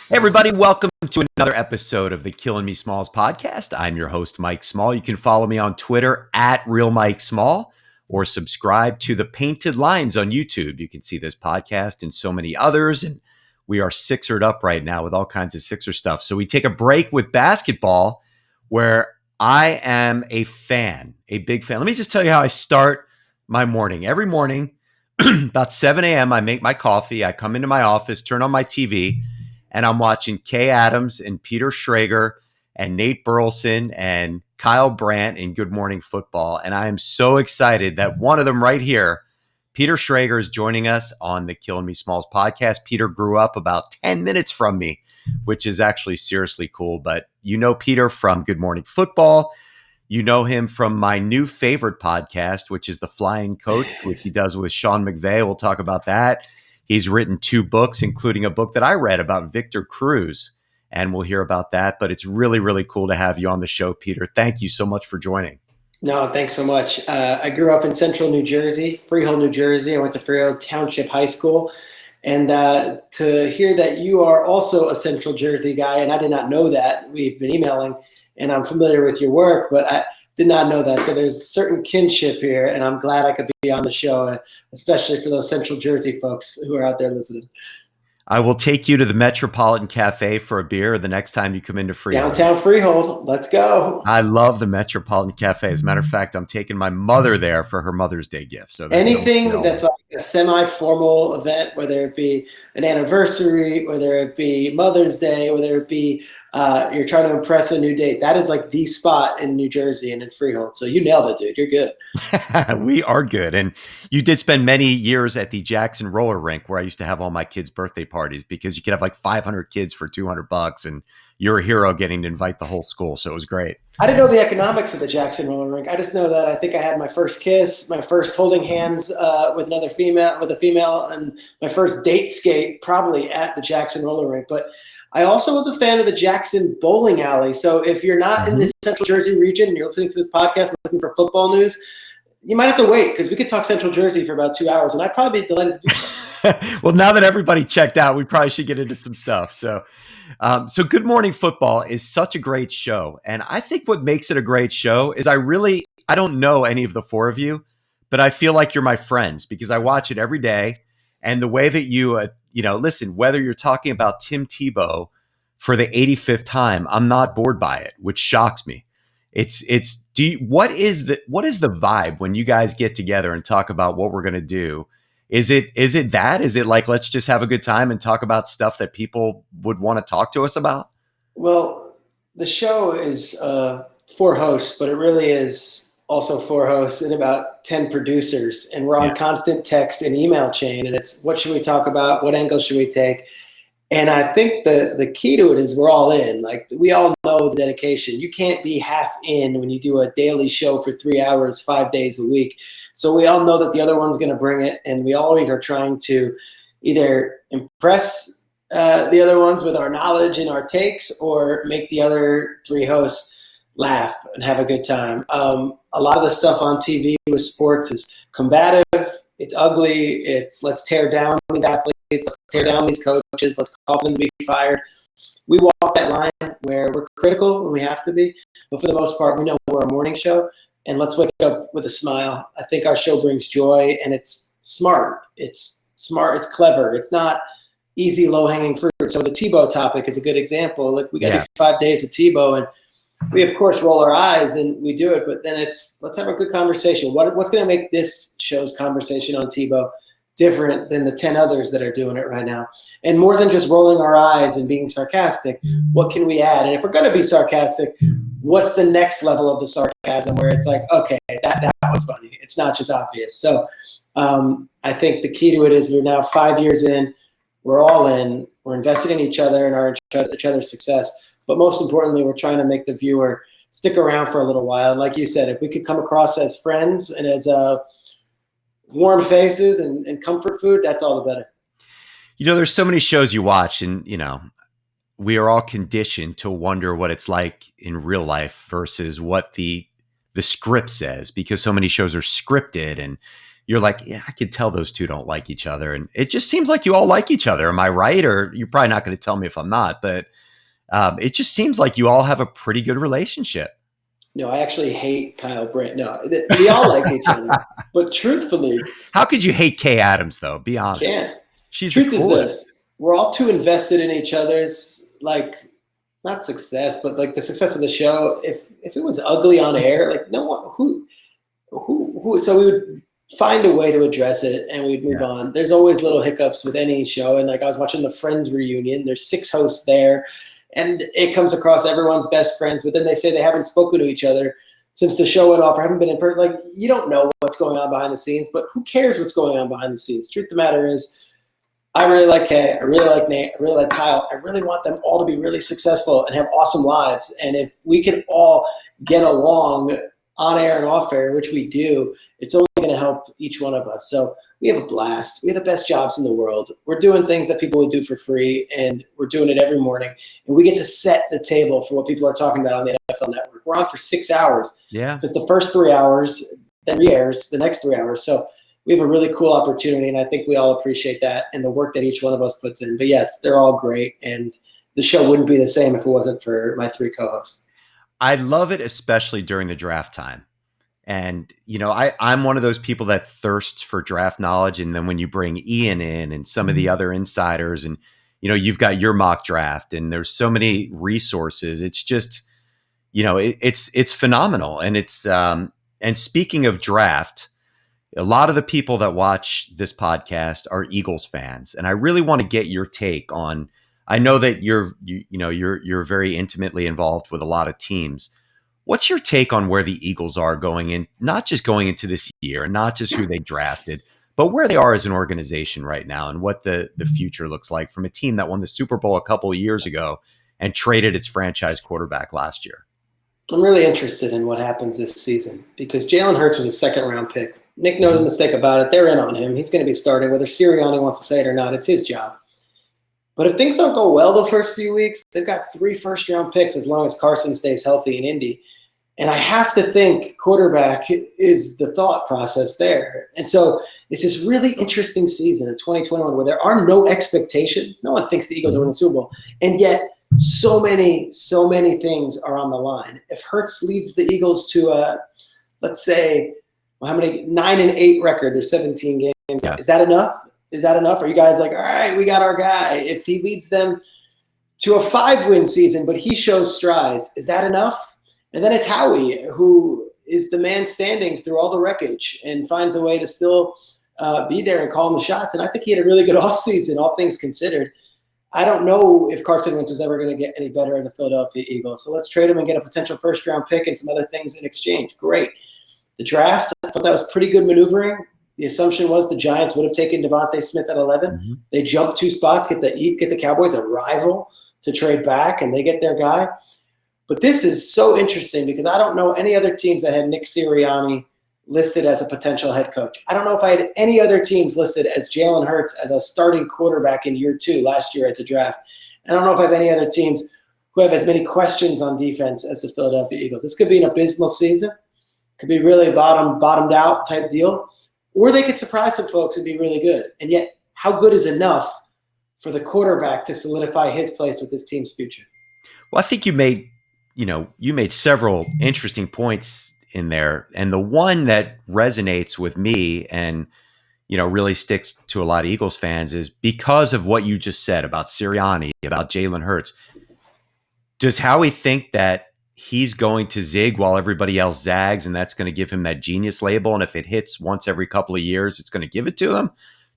Hey, everybody, welcome to another episode of the Killing Me Smalls podcast. I'm your host, Mike Small. You can follow me on Twitter at Real Mike Small or subscribe to the Painted Lines on YouTube. You can see this podcast and so many others. And we are Sixered up right now with all kinds of Sixer stuff. So we take a break with basketball where I am a fan, a big fan. Let me just tell you how I start my morning. Every morning, about 7 a.m., I make my coffee. I come into my office, turn on my TV, and I'm watching Kay Adams and Peter Schrager and Nate Burleson and Kyle Brandt in Good Morning Football. And I am so excited that one of them right here, Peter Schrager, is joining us on the Killing Me Smalls podcast. Peter grew up about 10 minutes from me, which is actually seriously cool. But you know Peter from Good Morning Football. You know him from my new favorite podcast, which is The Flying Coach, which he does with Sean McVay. We'll talk about that. He's written 2 books, including a book that I read about Victor Cruz, and we'll hear about that. But it's really, really cool to have you on the show, Peter. Thank you so much for joining. No, thanks so much. I grew up in central New Jersey, Freehold, New Jersey. I went to Freehold Township High School. And to hear that you are also a Central Jersey guy, and I did not know that. We've been emailing, and I'm familiar with your work, but I did not know that. So there's certain kinship here, and I'm glad I could be on the show, especially for those Central Jersey folks who are out there listening. I will take you to the Metropolitan Cafe for a beer the next time you come into Freehold. Downtown Freehold. Let's go. I love the Metropolitan Cafe. As a matter of fact, I'm taking my mother there for her Mother's Day gift. So anything that's like a semi-formal event, whether it be an anniversary, whether it be Mother's Day, whether it be you're trying to impress a new date, that is like the spot in New Jersey and in Freehold. So you nailed it, dude. You're good. We are good. And you did spend many years at the Jackson roller rink where I used to have all my kids' birthday parties, because you could have like 500 kids for $200, and you're a hero getting to invite the whole school. So it was great. I didn't know the economics of the Jackson roller rink. I just know that I think I had my first kiss, my first holding hands with a female, and my first date skate probably at the Jackson roller rink. But I also was a fan of the Jackson bowling alley. So if you're not in the Central Jersey region and you're listening to this podcast and looking for football news, you might have to wait, because we could talk Central Jersey for about 2 hours, and I'd probably be delighted to do so. Well, now that everybody checked out, we probably should get into some stuff. So Good Morning Football is such a great show. And I think what makes it a great show is I don't know any of the 4 of you, but I feel like you're my friends because I watch it every day. And the way that you, listen, whether you're talking about Tim Tebow for the 85th time, I'm not bored by it, which shocks me. What is the vibe when you guys get together and talk about what we're going to do? Is it that? Is it like, let's just have a good time and talk about stuff that people would want to talk to us about? Well, the show is 4 hosts, but it really is also 4 hosts and about 10 producers. And we're on constant text and email chain. And it's, what should we talk about? What angle should we take? And I think the key to it is we're all in. Like, we all know the dedication. You can't be half in when you do a daily show for 3 hours, 5 days a week. So we all know that the other one's going to bring it. And we always are trying to either impress the other ones with our knowledge and our takes, or make the other 3 hosts laugh and have a good time. A lot of the stuff on TV with sports is combative. It's ugly. It's, let's tear down these athletes. Let's tear down these coaches. Let's call them to be fired. We walk that line where we're critical when we have to be, but for the most part, we know we're a morning show, and let's wake up with a smile. I think our show brings joy, and it's smart. It's clever. It's not easy, low-hanging fruit. So the Tebow topic is a good example. Like, we got to do 5 days of Tebow, and we, of course, roll our eyes and we do it, but then it's, let's have a good conversation. What's going to make this show's conversation on Tebow different than the 10 others that are doing it right now? And more than just rolling our eyes and being sarcastic, what can we add? And if we're going to be sarcastic, what's the next level of the sarcasm where it's like, okay, that was funny. It's not just obvious. So I think the key to it is we're now 5 years in, we're all in, we're invested in each other and each other's success. But most importantly, we're trying to make the viewer stick around for a little while. And like you said, if we could come across as friends and as warm faces and comfort food, that's all the better. There's so many shows you watch, and, we are all conditioned to wonder what it's like in real life versus what the script says, because so many shows are scripted and you're like, yeah, I could tell those two don't like each other. And it just seems like you all like each other. Am I right? Or you're probably not going to tell me if I'm not, but it just seems like you all have a pretty good relationship. No, I actually hate Kyle Brandt. No, we all like each other. But truthfully, how could you hate Kay Adams though? Be honest. Can't. She's Truth the is coolest. this: we're all too invested in each other's not success, but like the success of the show. If it was ugly on air, like no one who. So we would find a way to address it and we'd move on. There's always little hiccups with any show. And like I was watching the Friends reunion, there's 6 hosts there and it comes across everyone's best friends, but then they say they haven't spoken to each other since the show went off or haven't been in person. Like you don't know what's going on behind the scenes, but who cares what's going on behind the scenes? Truth of the matter is I really like Kay. I really like Nate. I really like Kyle. I really want them all to be really successful and have awesome lives. And if we can all get along on air and off air, which we do, it's only going to help each one of us. So we have a blast. We have the best jobs in the world. We're doing things that people would do for free, and we're doing it every morning. And we get to set the table for what people are talking about on the NFL Network. We're on for 6 hours. Yeah. Because the first 3 hours, then re-airs the next 3 hours. So we have a really cool opportunity, and I think we all appreciate that and the work that each one of us puts in. But yes, they're all great, and the show wouldn't be the same if it wasn't for my 3 co-hosts. I love it, especially during the draft time. And, I'm one of those people that thirsts for draft knowledge. And then when you bring Ian in and some of the other insiders and, you've got your mock draft and there's so many resources, it's just, it's phenomenal. And it's, and speaking of draft, a lot of the people that watch this podcast are Eagles fans. And I really want to get your take on, I know that you're very intimately involved with a lot of teams. What's your take on where the Eagles are going in, not just going into this year, not just who they drafted, but where they are as an organization right now and what the future looks like from a team that won the Super Bowl a couple of years ago and traded its franchise quarterback last year? I'm really interested in what happens this season because Jalen Hurts was a 2nd-round pick. Make no mistake about it. They're in on him. He's going to be starting. Whether Sirianni wants to say it or not, it's his job. But if things don't go well the first few weeks, they've got 3 first-round picks as long as Carson stays healthy in Indy. And I have to think quarterback is the thought process there. And so it's this really interesting season in 2021 where there are no expectations. No one thinks the Eagles are winning the Super Bowl. And yet so many things are on the line. If Hurts leads the Eagles to let's say, 9-8 record, there's 17 games. Yeah. Is that enough? Are you guys like, all right, we got our guy? If he leads them to a 5-win season, but he shows strides, is that enough? And then it's Howie, who is the man standing through all the wreckage and finds a way to still be there and call the shots. And I think he had a really good offseason, all things considered. I don't know if Carson Wentz was ever going to get any better as a Philadelphia Eagle. So let's trade him and get a potential first-round pick and some other things in exchange. Great. The draft, I thought that was pretty good maneuvering. The assumption was the Giants would have taken Devontae Smith at 11. Mm-hmm. They jumped 2 spots, get the Cowboys a rival to trade back, and they get their guy. But this is so interesting because I don't know any other teams that had Nick Sirianni listed as a potential head coach. I don't know if I had any other teams listed as Jalen Hurts as a starting quarterback in year 2 last year at the draft. I don't know if I have any other teams who have as many questions on defense as the Philadelphia Eagles. This could be an abysmal season. Could be really bottomed out type deal. Or they could surprise some folks and be really good. And yet, how good is enough for the quarterback to solidify his place with this team's future? Well, I think you made several interesting points in there. And the one that resonates with me and, really sticks to a lot of Eagles fans is because of what you just said about Sirianni, about Jalen Hurts. Does Howie think that he's going to zig while everybody else zags and that's going to give him that genius label? And if it hits once every couple of years, it's going to give it to him?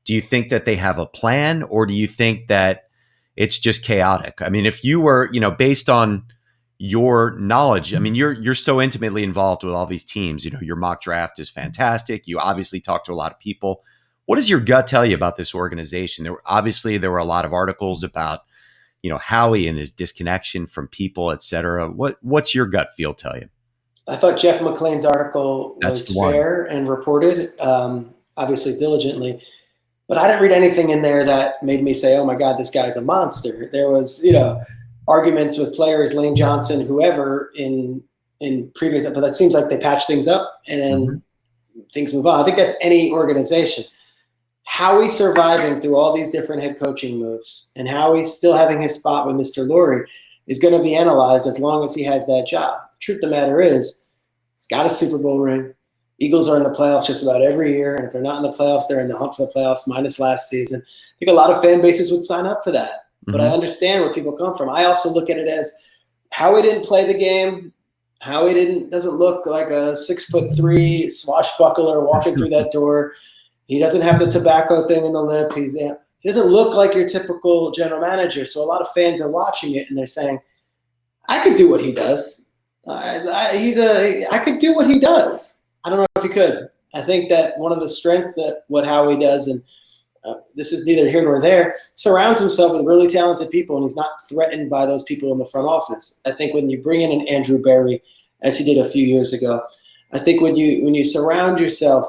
Do you think that they have a plan, or do you think that it's just chaotic? I mean, if you were, based on your knowledge, I mean, you're so intimately involved with all these teams, your mock draft is fantastic. You obviously talk to a lot of people. What does your gut tell you about this organization? There were a lot of articles about, Howie and his disconnection from people, et cetera. What's your gut feel tell you? I thought Jeff McClain's article was fair and reported, obviously diligently, but I didn't read anything in there that made me say, oh my God, this guy's a monster. There was, arguments with players, Lane Johnson, whoever in previous, but that seems like they patched things up and then things move on. I think that's any organization. Howie surviving through all these different head coaching moves and Howie still having his spot with Mr. Lurie is going to be analyzed as long as he has that job. The truth of the matter is, he's got a Super Bowl ring. Eagles are in the playoffs just about every year, and if they're not in the playoffs, they're in the hunt for the playoffs, minus last season. I think a lot of fan bases would sign up for that, but I understand where people come from. I also look at it as Howie didn't play the game. Howie doesn't look like a 6'3" swashbuckler walking through that door. He doesn't have the tobacco thing in the lip. He doesn't look like your typical general manager. So a lot of fans are watching it and they're saying, I could do what he does. I could do what he does. I don't know if he could. I think that one of the strengths that what Howie does, and this is neither here nor there, surrounds himself with really talented people, and he's not threatened by those people in the front office. I think when you bring in an Andrew Berry, as he did a few years ago, I think when you surround yourself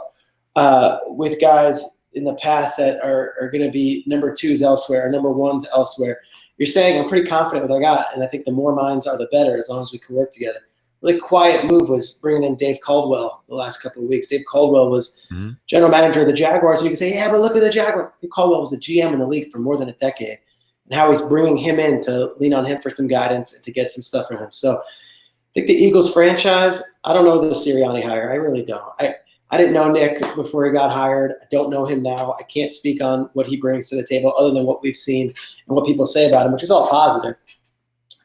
with guys in the past that are going to be number twos elsewhere or number ones elsewhere, you're saying I'm pretty confident with what I got, and I think the more minds are the better as long as we can work together. Really quiet move was bringing in Dave Caldwell the last couple of weeks. Dave Caldwell was general manager of the Jaguars. You can say, yeah, but look at the Jaguars. Dave Caldwell was the GM in the league for more than a decade, and how he's bringing him in to lean on him for some guidance and to get some stuff from him. So I think the Eagles franchise, I don't know the Sirianni hire. I really don't. I didn't know Nick before he got hired. I don't know him now. I can't speak on what he brings to the table other than what we've seen and what people say about him, which is all positive.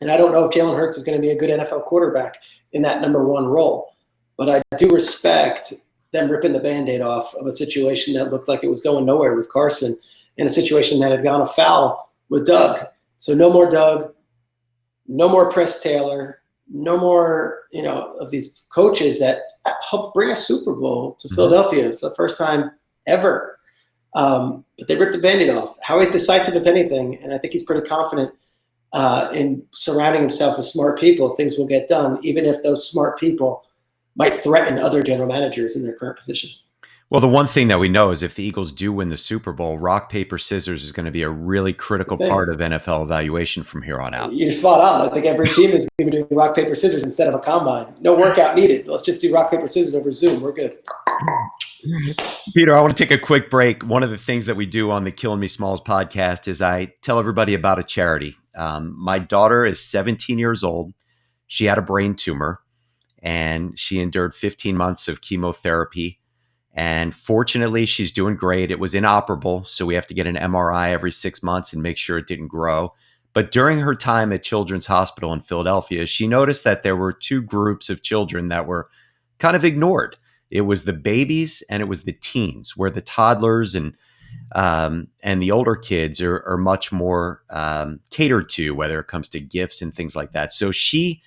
And I don't know if Jalen Hurts is going to be a good NFL quarterback in that number one role. But I do respect them ripping the Band-Aid off of a situation that looked like it was going nowhere with Carson and a situation that had gone afoul with Doug. So no more Doug, no more Press Taylor, no more, of these coaches that helped bring a Super Bowl to Philadelphia for the first time ever. But they ripped the Band-Aid off. Howie's decisive, if anything, and I think he's pretty confident in surrounding himself with smart people. Things will get done, even if those smart people might threaten other general managers in their current positions. Well, the one thing that we know is if the Eagles do win the Super Bowl, rock, paper, scissors is going to be a really critical part of NFL evaluation from here on out. You're spot on. I think every team is going to be doing rock, paper, scissors instead of a combine. No workout needed. Let's just do rock, paper, scissors over Zoom. We're good. Peter, I want to take a quick break. One of the things that we do on the Killing Me Smalls podcast is I tell everybody about a charity. My daughter is 17 years old. She had a brain tumor, and she endured 15 months of chemotherapy. And fortunately, she's doing great. It was inoperable, so we have to get an MRI every 6 months and make sure it didn't grow. But during her time at Children's Hospital in Philadelphia, she noticed that there were two groups of children that were kind of ignored. It was the babies and it was the teens, where the toddlers and the older kids are much more catered to, whether it comes to gifts and things like that. So she,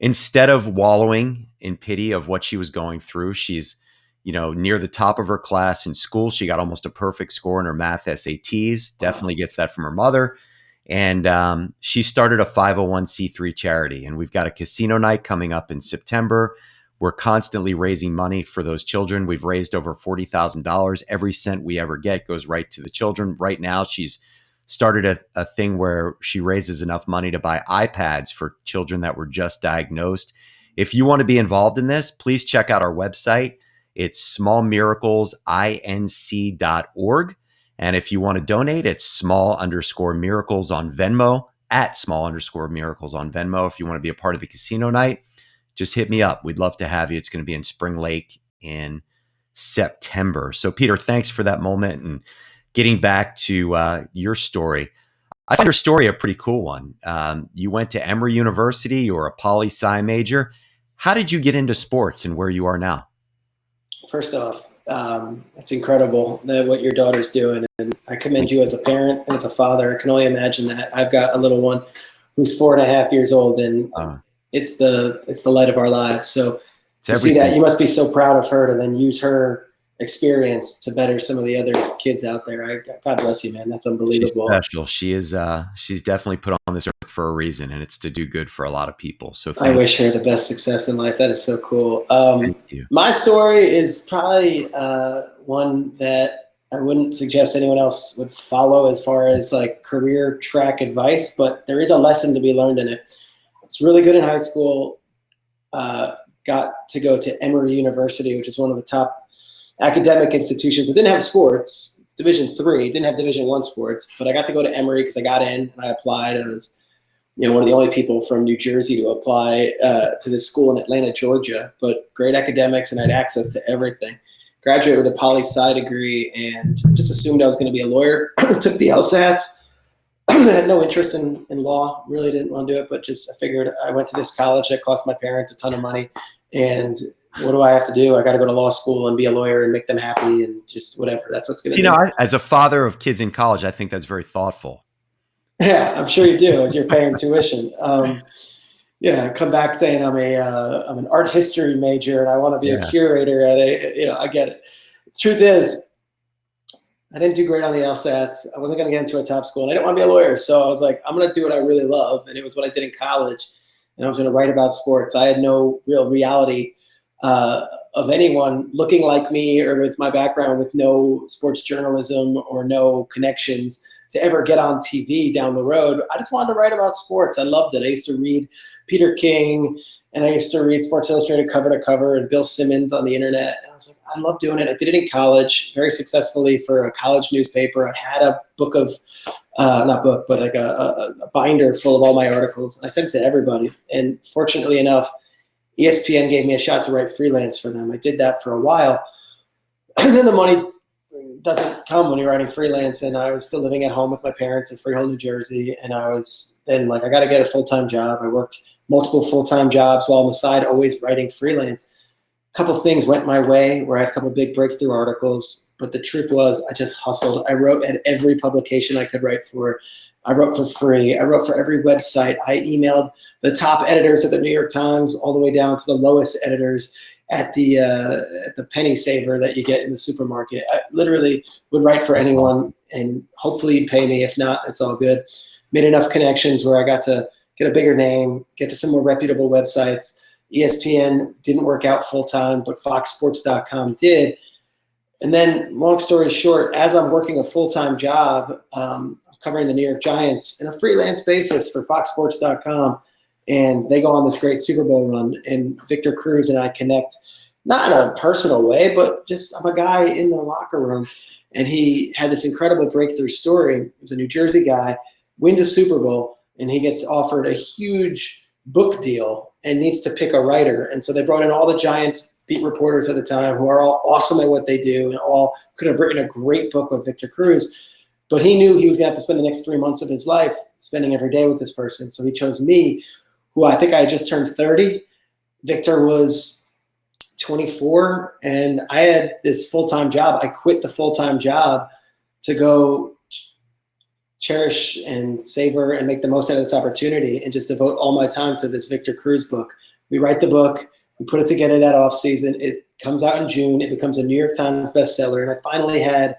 instead of wallowing in pity of what she was going through, she's near the top of her class in school. She got almost a perfect score in her math SATs, definitely gets that from her mother. And she started a 501c3 charity. And we've got a casino night coming up in September. We're constantly raising money for those children. We've raised over $40,000. Every cent we ever get goes right to the children. Right now, she's started a thing where she raises enough money to buy iPads for children that were just diagnosed. If you want to be involved in this, please check out our website. It's smallmiracle.org. And if you want to donate, it's small_miracles on Venmo, at small_miracles on Venmo. If you want to be a part of the casino night, just hit me up. We'd love to have you. It's going to be in Spring Lake in September. So Peter, thanks for that moment. And getting back to your story, I find your story a pretty cool one. You went to Emory University. You were a poli-sci major. How did you get into sports and where you are now? First off, it's incredible what your daughter's doing, and I commend you as a parent and as a father. I can only imagine that. I've got a little one who's 4.5 years old, and it's the light of our lives. So to see that, you must be so proud of her to then use her experience to better some of the other kids out there. God bless you, man. That's unbelievable. She's special. She is. She's definitely put on this earth for a reason, and it's to do good for a lot of people. So I wish her the best success in life. That is so cool. Thank you. My story is probably one that I wouldn't suggest anyone else would follow as far as like career track advice, but there is a lesson to be learned in it. It's really good in high school. Got to go to Emory University, which is one of the top academic institution, but didn't have sports. It's Division III, didn't have Division I sports, but I got to go to Emory because I got in and I applied. And I was, one of the only people from New Jersey to apply to this school in Atlanta, Georgia. But great academics, and I had access to everything. Graduated with a poli-sci degree, and just assumed I was going to be a lawyer. Took the LSATs. Had no interest in law. Really didn't want to do it, but just I figured I went to this college that cost my parents a ton of money, and what do I have to do? I got to go to law school and be a lawyer and make them happy and just whatever. That's what's going to be. As a father of kids in college, I think that's very thoughtful. Yeah, I'm sure you do, as you're paying tuition. Yeah, come back saying I'm an art history major and I want to be a curator at I get it. Truth is, I didn't do great on the LSATs. I wasn't going to get into a top school, and I didn't want to be a lawyer. So I was like, I'm going to do what I really love, and it was what I did in college. And I was going to write about sports. I had no real reality of anyone looking like me or with my background with no sports journalism or no connections to ever get on TV down the road. I just wanted to write about sports. I loved it. I used to read Peter King, and I used to read Sports Illustrated cover to cover and Bill Simmons on the internet. And I was like, I love doing it. I did it in college very successfully for a college newspaper. I had a book of, not book, but like a binder full of all my articles. And I sent it to everybody. And fortunately enough, ESPN gave me a shot to write freelance for them. I did that for a while. And then the money doesn't come when you're writing freelance. And I was still living at home with my parents in Freehold, New Jersey. And I was then like, I got to get a full-time job. I worked multiple full-time jobs while on the side, always writing freelance. A couple of things went my way where I had a couple of big breakthrough articles. But the truth was I just hustled. I wrote at every publication I could write for. I wrote for free. I wrote for every website. I emailed the top editors at the New York Times all the way down to the lowest editors at the penny saver that you get in the supermarket. I literally would write for anyone, and hopefully you'd pay me. If not, that's all good. Made enough connections where I got to get a bigger name, get to some more reputable websites. ESPN didn't work out full-time, but foxsports.com did. And then long story short, as I'm working a full-time job, covering the New York Giants in a freelance basis for foxsports.com, and they go on this great Super Bowl run, and Victor Cruz and I connect, not in a personal way, but just I'm a guy in the locker room, and he had this incredible breakthrough story. He was a New Jersey guy, wins a Super Bowl, and he gets offered a huge book deal and needs to pick a writer. And so they brought in all the Giants beat reporters at the time who are all awesome at what they do and all could have written a great book with Victor Cruz. But he knew he was going to have to spend the next 3 months of his life spending every day with this person. So he chose me, who I think I had just turned 30. Victor was 24, and I had this full-time job. I quit the full-time job to go cherish and savor and make the most out of this opportunity and just devote all my time to this Victor Cruz book. We write the book. We put it together that off season. It comes out in June. It becomes a New York Times bestseller. And I finally had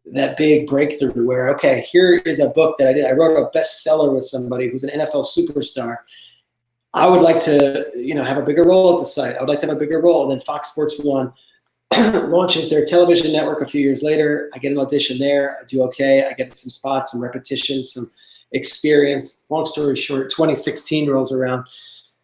that big breakthrough where, okay, here is a book that I did. I wrote a bestseller with somebody who's an NFL superstar. I would like to, have a bigger role at the site. I would like to have a bigger role. And then Fox Sports 1 launches their television network a few years later. I get an audition there. I do okay. I get some spots, some repetition, some experience. Long story short, 2016 rolls around.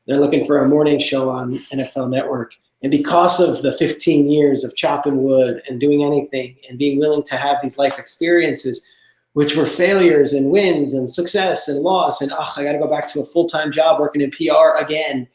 They're looking for a morning show on NFL Network. And because of the 15 years of chopping wood and doing anything and being willing to have these life experiences, which were failures and wins and success and loss, and I got to go back to a full-time job working in PR again,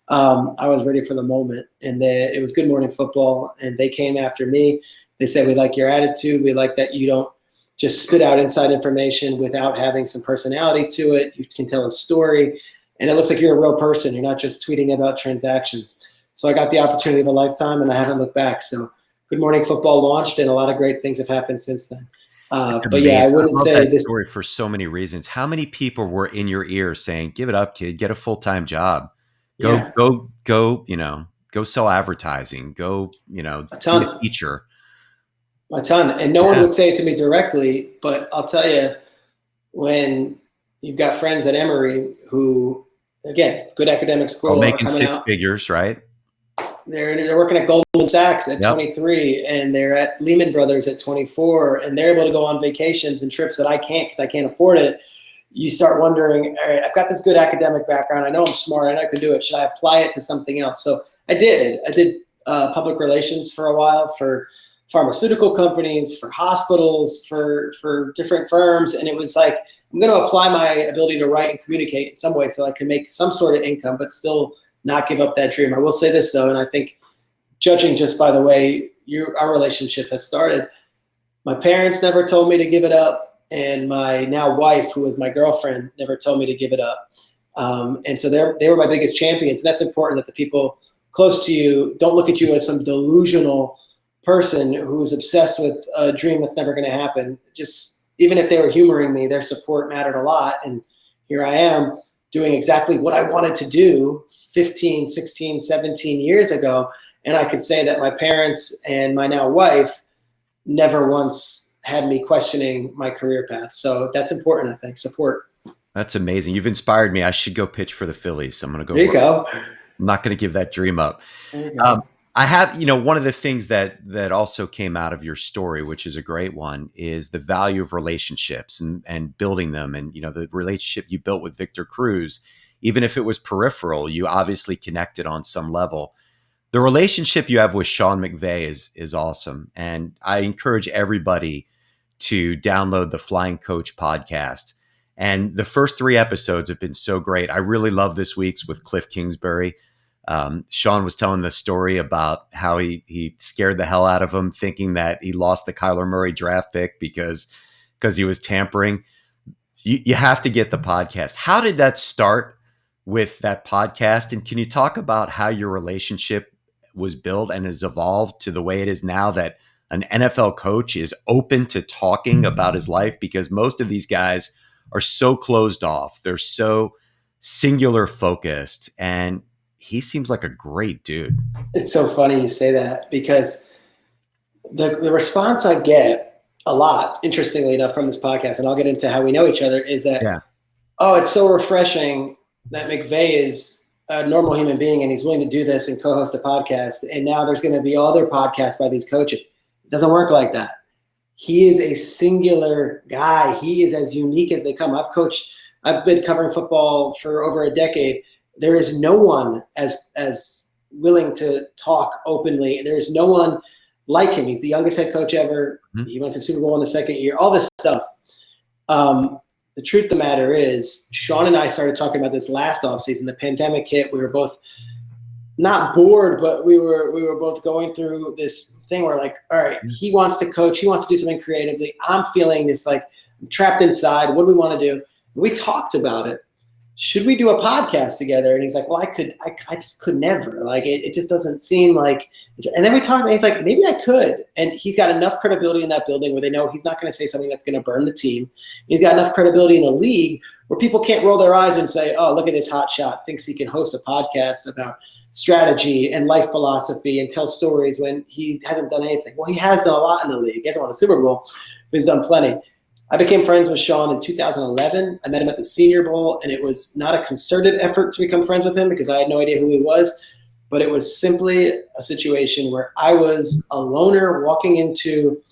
I was ready for the moment. And it was Good Morning Football, and they came after me. They said, we like your attitude. We like that you don't just spit out inside information without having some personality to it. You can tell a story, and it looks like you're a real person. You're not just tweeting about transactions. So I got the opportunity of a lifetime, and I haven't looked back. So Good Morning Football launched, and a lot of great things have happened since then. But yeah, I wouldn't say this story for so many reasons. How many people were in your ear saying, give it up, kid, get a full-time job, go, sell advertising, go, be a teacher. A ton. And no one would say it to me directly, but I'll tell you, when you've got friends at Emory who, again, good academic school, making six figures, right? They're working at Goldman Sachs at 23, and they're at Lehman Brothers at 24, and they're able to go on vacations and trips that I can't because I can't afford it. You start wondering, all right, I've got this good academic background. I know I'm smart. I know I can do it. Should I apply it to something else? So I did. I did public relations for a while for pharmaceutical companies, for hospitals, for different firms. And it was like, I'm going to apply my ability to write and communicate in some way so I can make some sort of income, but still not give up that dream. I will say this though, and I think judging just by the way our relationship has started, my parents never told me to give it up. And my now wife, who was my girlfriend, never told me to give it up. And so they were my biggest champions. And that's important, that the people close to you don't look at you as some delusional person who's obsessed with a dream that's never going to happen. Just even if they were humoring me, their support mattered a lot. And here I am doing exactly what I wanted to do 15, 16, 17 years ago. And I could say that my parents and my now wife never once had me questioning my career path. So that's important, I think, support. That's amazing. You've inspired me. I should go pitch for the Phillies. So I'm going to go. There you go. I'm not going to give that dream up. I have, one of the things that also came out of your story, which is a great one, is the value of relationships and building them. And, the relationship you built with Victor Cruz, even if it was peripheral, you obviously connected on some level. The relationship you have with Sean McVay is awesome. And I encourage everybody to download the Flying Coach podcast. And the first 3 episodes have been so great. I really love this week's with Cliff Kingsbury. Sean was telling the story about how he scared the hell out of him, thinking that he lost the Kyler Murray draft pick because he was tampering. You have to get the podcast. How did that start with that podcast? And can you talk about how your relationship was built and has evolved to the way it is now, that an NFL coach is open to talking about his life? Because most of these guys are so closed off. They're so singular focused, and he seems like a great dude. It's so funny you say that, because the response I get a lot, interestingly enough, from this podcast, and I'll get into how we know each other, is that, oh, it's so refreshing that McVay is a normal human being and he's willing to do this and co-host a podcast. And now there's going to be other podcasts by these coaches. It doesn't work like that. He is a singular guy. He is as unique as they come. I've been covering football for over a decade. There is no one as willing to talk openly. There is no one like him. He's the youngest head coach ever. Mm-hmm. He went to the Super Bowl in his second year, all this stuff. The truth of the matter is, Sean and I started talking about this last offseason. The pandemic hit. We were both not bored, but we were both going through this thing where, like, all right, he wants to coach. He wants to do something creatively. I'm feeling this, like, I'm trapped inside. What do we want to do? We talked about it. Should we do a podcast together? And he's like, well, I just could never. Like, it just doesn't seem like. And then we talked, and he's like, maybe I could. And he's got enough credibility in that building where they know he's not going to say something that's going to burn the team. He's got enough credibility in the league where people can't roll their eyes and say, oh, look at this hot shot, thinks he can host a podcast about strategy and life philosophy and tell stories when he hasn't done anything. Well, he has done a lot in the league. He hasn't won a Super Bowl, but he's done plenty. I became friends with Sean in 2011. I met him at the Senior Bowl, and it was not a concerted effort to become friends with him because I had no idea who he was, but it was simply a situation where I was a loner walking into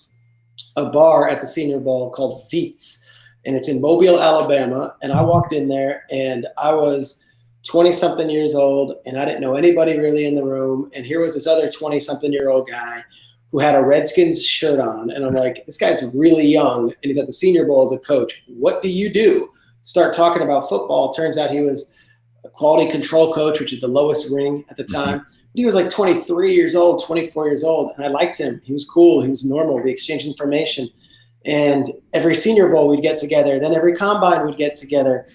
a bar at the Senior Bowl called Veets, and it's in Mobile, Alabama, and I walked in there, and I was 20-something years old, and I didn't know anybody really in the room, and here was this other 20-something-year-old guy who had a Redskins shirt on. And I'm like, this guy's really young, and he's at the Senior Bowl as a coach. What do you do? Start talking about football. Turns out he was a quality control coach, which is the lowest ring at the time. But he was like 23 years old, 24 years old, and I liked him. He was cool. He was normal. We exchanged information. And every Senior Bowl we'd get together. Then every combine we'd get together.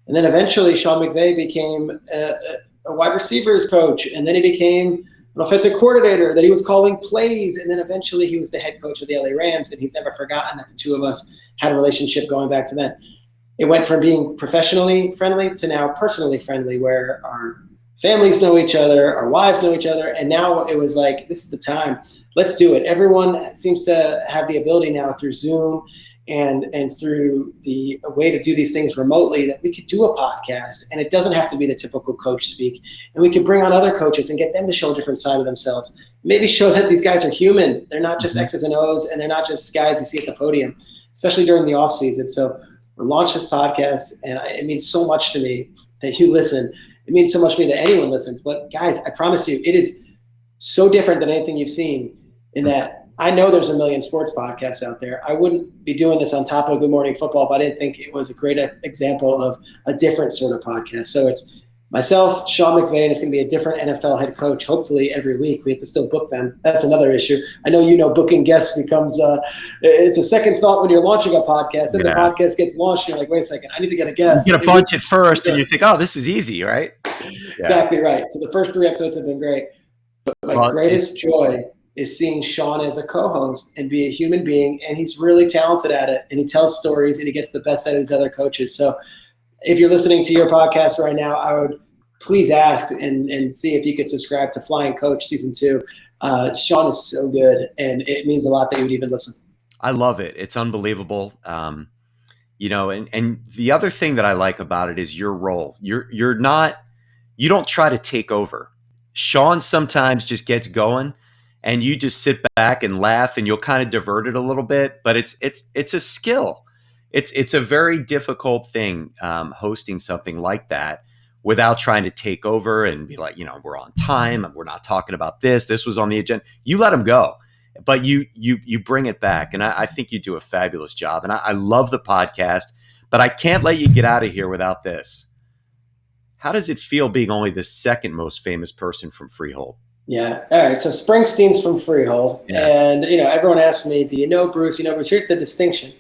And then eventually Sean McVay became a wide receivers coach, and then he became an offensive coordinator, that he was calling plays, and then eventually he was the head coach of the LA Rams, and he's never forgotten that the two of us had a relationship going back to then. It went from being professionally friendly to now personally friendly, where our families know each other, our wives know each other, and now it was like, this is the time. Let's do it. Everyone seems to have the ability now through Zoom and through the way to do these things remotely, that we could do a podcast, and it doesn't have to be the typical coach speak. And we can bring on other coaches and get them to show a different side of themselves. Maybe show that these guys are human. They're not just X's and O's, and they're not just guys you see at the podium, especially during the off season. So we launched this podcast, and it means so much to me that you listen. It means so much to me that anyone listens. But guys, I promise you, it is so different than anything you've seen, in that I know there's a million sports podcasts out there. I wouldn't be doing this on top of Good Morning Football if I didn't think it was a great example of a different sort of podcast. So it's myself, Sean McVay, and it's going to be a different NFL head coach, hopefully every week. We have to still book them. That's another issue. I know, booking guests becomes it's a second thought when you're launching a podcast. And the podcast gets launched, you're like, wait a second, I need to get a guest. You get a bunch at first, and you think, oh, this is easy, right? Exactly right. So the first 3 episodes have been great. But my greatest joy is seeing Sean as a co-host and be a human being, and he's really talented at it, and he tells stories, and he gets the best out of these other coaches. So if you're listening to your podcast right now, I would please ask and see if you could subscribe to Flying Coach Season 2. Sean is so good, and it means a lot that you would even listen. I love it. It's unbelievable. And the other thing that I like about it is your role. You don't try to take over. Sean sometimes just gets going, and you just sit back and laugh, and you'll kind of divert it a little bit. But it's a skill. It's a very difficult thing, hosting something like that without trying to take over and be like, we're on time, we're not talking about this. This was on the agenda. You let them go, but you bring it back, and I think you do a fabulous job. And I love the podcast, but I can't let you get out of here without this. How does it feel being only the second most famous person from Freehold? Yeah. All right. So Springsteen's from Freehold. Yeah. And, everyone asks me, do you know Bruce? Bruce, here's the distinction.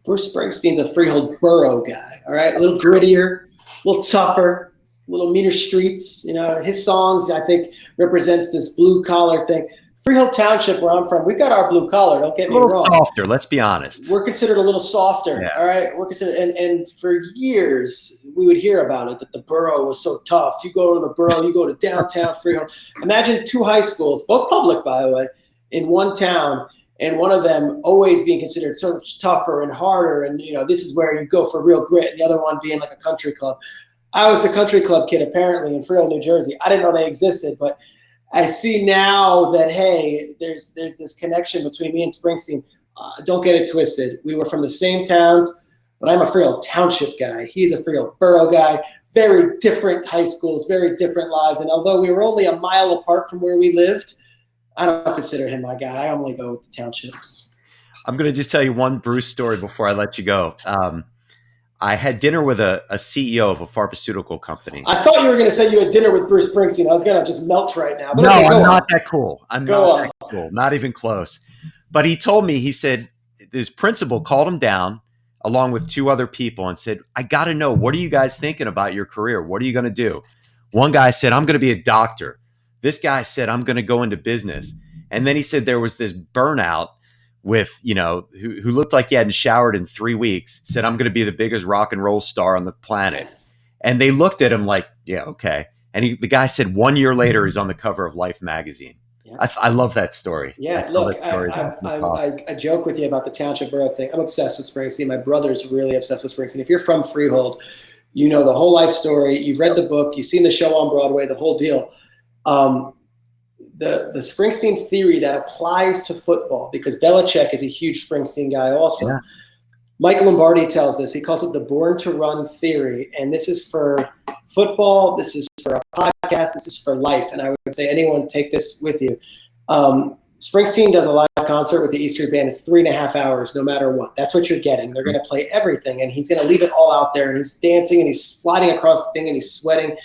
Bruce Springsteen's a Freehold borough guy. All right. A little grittier, a little tougher, a little meaner streets. His songs, I think, represents this blue collar thing. Freehold Township, where I'm from, we've got our blue collar. Don't get me wrong. Softer, let's be honest. We're considered a little softer. Yeah. All right. We're considered, and for years we would hear about it, that the borough was so tough. You go to the borough, you go to downtown Freehold. Imagine 2 high schools, both public, by the way, in one town, and one of them always being considered so much tougher and harder. And this is where you go for real grit. And the other one being like a country club. I was the country club kid, apparently, in Freehold, New Jersey. I didn't know they existed, but I see now that, hey, there's this connection between me and Springsteen. Don't get it twisted. We were from the same towns, but I'm a Freehold Township guy. He's a Freehold borough guy. Very different high schools, very different lives. And although we were only a mile apart from where we lived, I don't consider him my guy. I only go with the Township. I'm going to just tell you one Bruce story before I let you go. I had dinner with a CEO of a pharmaceutical company. I thought you were going to say you had dinner with Bruce Springsteen. I was going to just melt right now. But no, okay, I'm not that cool. I'm not that cool. Not even close. But he told me, he said, his principal called him down along with 2 other people and said, I got to know, what are you guys thinking about your career? What are you going to do? One guy said, I'm going to be a doctor. This guy said, I'm going to go into business. And then he said there was this burnout with, who looked like he hadn't showered in 3 weeks, said, I'm going to be the biggest rock and roll star on the planet. Yes. And they looked at him like, yeah, okay. And the guy said 1 year later, he's on the cover of Life magazine. Yeah. I love that story. Yeah, look, I joke with you about the Township borough thing. I'm obsessed with Springsteen. My brother's really obsessed with Springsteen. If you're from Freehold, you know the whole life story. You've read the book. You've seen the show on Broadway, the whole deal. The Springsteen theory that applies to football, because Belichick is a huge Springsteen guy also. Yeah. Mike Lombardi tells this. He calls it the born to run theory. And this is for football. This is for a podcast. This is for life. And I would say anyone take this with you. Springsteen does a live concert with the E Street Band. It's 3.5 hours, no matter what. That's what you're getting. They're going to play everything. And he's going to leave it all out there. And he's dancing and he's sliding across the thing and he's sweating.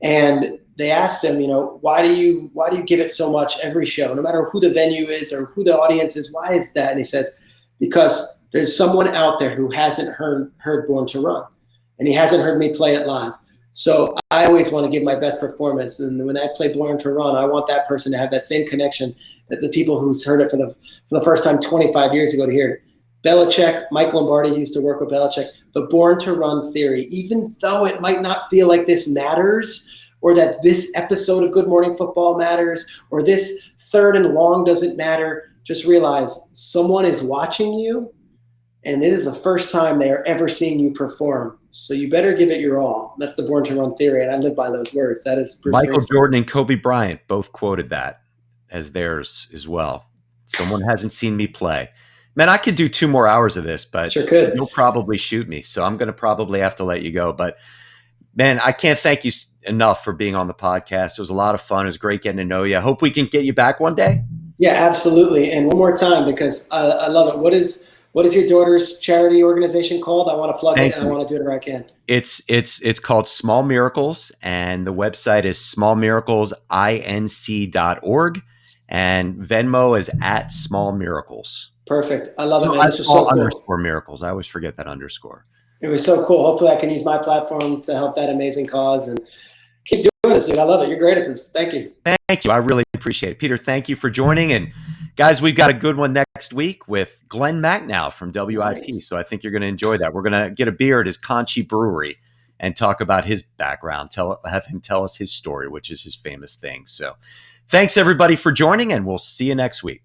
And they asked him, why do you give it so much every show, no matter who the venue is or who the audience is? Why is that? And he says, because there's someone out there who hasn't heard Born to Run, and he hasn't heard me play it live. So I always want to give my best performance. And when I play Born to Run, I want that person to have that same connection that the people who's heard it for the first time 25 years ago to hear it. Belichick, Mike Lombardi used to work with Belichick. The Born to Run theory, even though it might not feel like this matters, or that this episode of Good Morning Football matters, or this 3rd and long doesn't matter, just realize someone is watching you, and it is the first time they are ever seeing you perform. So you better give it your all. That's the Born to Run theory, and I live by those words. That is Bruce Michael Jordan and Kobe Bryant both quoted that as theirs as well. Someone hasn't seen me play. Man, I could do 2 more hours of this, but sure could. You'll probably shoot me, so I'm going to probably have to let you go. But man, I can't thank you enough for being on the podcast. It was a lot of fun. It was great getting to know you. I hope we can get you back one day. Yeah, absolutely. And one more time, because I love it. What is your daughter's charity organization called? I want to plug it Thank and I you. want to do it where I can. It's called Small Miracles, and the website is smallmiraclesinc.org, and Venmo is at Small Miracles. Perfect. I love it, man. This was Small so cool. underscore miracles. I always forget that underscore. It was so cool. Hopefully I can use my platform to help that amazing cause and keep doing this, dude. I love it. You're great at this. Thank you. Thank you. I really appreciate it. Peter, thank you for joining. And guys, we've got a good one next week with Glenn Macnow from WIP. So Nice. I think you're going to enjoy that. We're going to get a beer at his Conchi Brewery and talk about his background, have him tell us his story, which is his famous thing. So thanks everybody for joining, and we'll see you next week.